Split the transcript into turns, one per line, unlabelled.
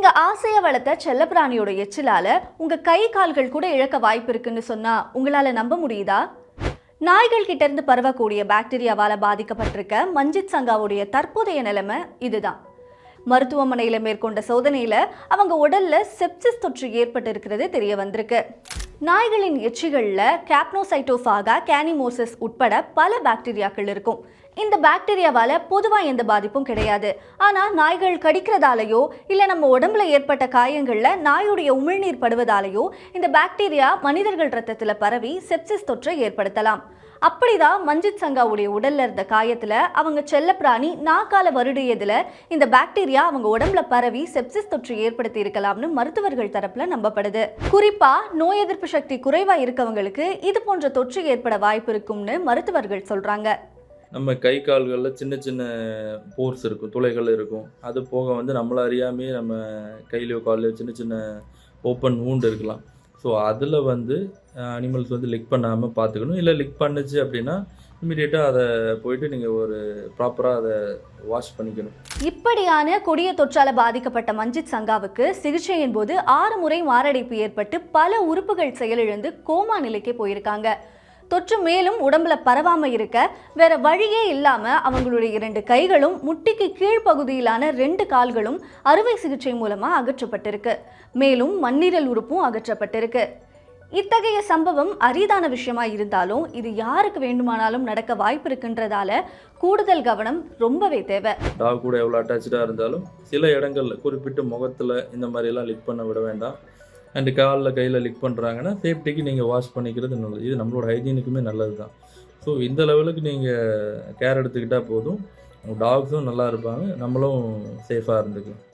நீங்க ஆசையா வளர்த்த செல்லப்பிராணியோட எச்சிலால உங்க கை கால்கள் கூட இழக்க வாய்ப்பு இருக்குன்னு சொன்னா உங்களால நம்ப முடியுதா? நாய்கள் கிட்ட இருந்து பரவக்கூடிய பாக்டீரியாவால பாதிக்கப்பட்டிருக்க மஞ்சித் சங்காவுடைய தற்போதைய நிலைமை இதுதான். மருத்துவமனையில மேற்கொண்ட சோதனையில அவங்க உடல்ல செப்சிஸ் தொற்று ஏற்பட்டு இருக்கிறது தெரிய வந்திருக்கு. நாய்களின் எச்சிகள்ல கேப்னோசைட்டோஃபாகா, கேனிமோசிஸ் உட்பட பல பாக்டீரியாக்கள் இருக்கும். இந்த பாக்டீரியாவால பொதுவா எந்த பாதிப்பும் கிடையாது. ஆனா நாய்கள் கடிக்கிறதாலேயோ இல்ல நம்ம உடம்புல ஏற்பட்ட காயங்கள்ல நாயுடைய உமிழ்நீர் படுவதாலேயோ இந்த பாக்டீரியா மனிதர்கள் ரத்தத்துல பரவி செப்சிஸ் தொற்றை ஏற்படுத்தலாம். அப்படிதான் மஞ்சித் சங்காவுடைய உடல்ல இருந்த காயத்துல அவங்க செல்லப்பிராணி நாக்கால வருடியதுல இந்த பாக்டீரியா அவங்க உடம்புல பரவி செப்சிஸ் தொற்று ஏற்படுத்தி இருக்கலாம்னு மருத்துவர்கள் தரப்புல நம்பப்படுது. குறிப்பா நோய் எதிர்ப்பு சக்தி குறைவா இருக்கவங்களுக்கு இது போன்ற தொற்று ஏற்பட வாய்ப்பு இருக்கும்னு மருத்துவர்கள் சொல்றாங்க.
நம்ம கை கால்களில் சின்ன சின்ன போர்ஸ் இருக்கும், துளைகள் இருக்கும். அது போக வந்து நம்மள அறியாமே நம்ம கையிலையோ கால்லையோ சின்ன சின்ன ஓப்பன் வூண்ட் இருக்கலாம். ஸோ அதில் வந்து அனிமல்ஸ் வந்து லிக் பண்ணாமல் பார்த்துக்கணும். இல்லை லிக் பண்ணுச்சு அப்படின்னா இமீடியட்டாக அதை போயிட்டு நீங்கள் ஒரு ப்ராப்பராக அதை வாஷ் பண்ணிக்கணும்.
இப்படியான கொடிய தொற்றால பாதிக்கப்பட்ட மஞ்சித் சங்காவுக்கு சிகிச்சையின் போது 6 முறை மாரடைப்பு ஏற்பட்டு பல உறுப்புகள் செயலிழந்து கோமா நிலைக்கே போயிருக்காங்க. தொற்று மேலும் உடம்புல பரவாம இருக்க வேற வழியே இல்லாம அவங்களுடைய 2 கைகளும் முட்டிக்கு கீழ்ப்பகுதியிலான 2 கால்களும் அறுவை சிகிச்சை மூலமா அகற்றப்பட்டிருக்கு. மேலும் மண்ணீரல் உறுப்பும் அகற்றப்பட்டிருக்கு. இத்தகைய சம்பவம் அரிதான விஷயமா இருந்தாலும் இது யாருக்கு வேண்டுமானாலும் நடக்க வாய்ப்பு இருக்குன்றதால கூடுதல் கவனம் ரொம்பவே தேவை.
டாக் கூட எவ்வளோ அட்டாச்சாக இருந்தாலும் சில இடங்களில் குறிப்பிட்ட முகத்தில் இந்த மாதிரிலாம் லிக் பண்ண விட வேண்டாம். அண்டு காலில் கையில் லிக் பண்ணுறாங்கன்னா சேஃப்டிக்கு நீங்கள் வாஷ் பண்ணிக்கிறது நல்லது. இது நம்மளோட ஹைஜீனுக்குமே நல்லது தான். ஸோ இந்த லெவலுக்கு நீங்கள் கேர் எடுத்துக்கிட்டால் போதும். டாக்ஸும் நல்லா இருப்பாங்க, நம்மளும் சேஃபாக இருந்துக்கலாம்.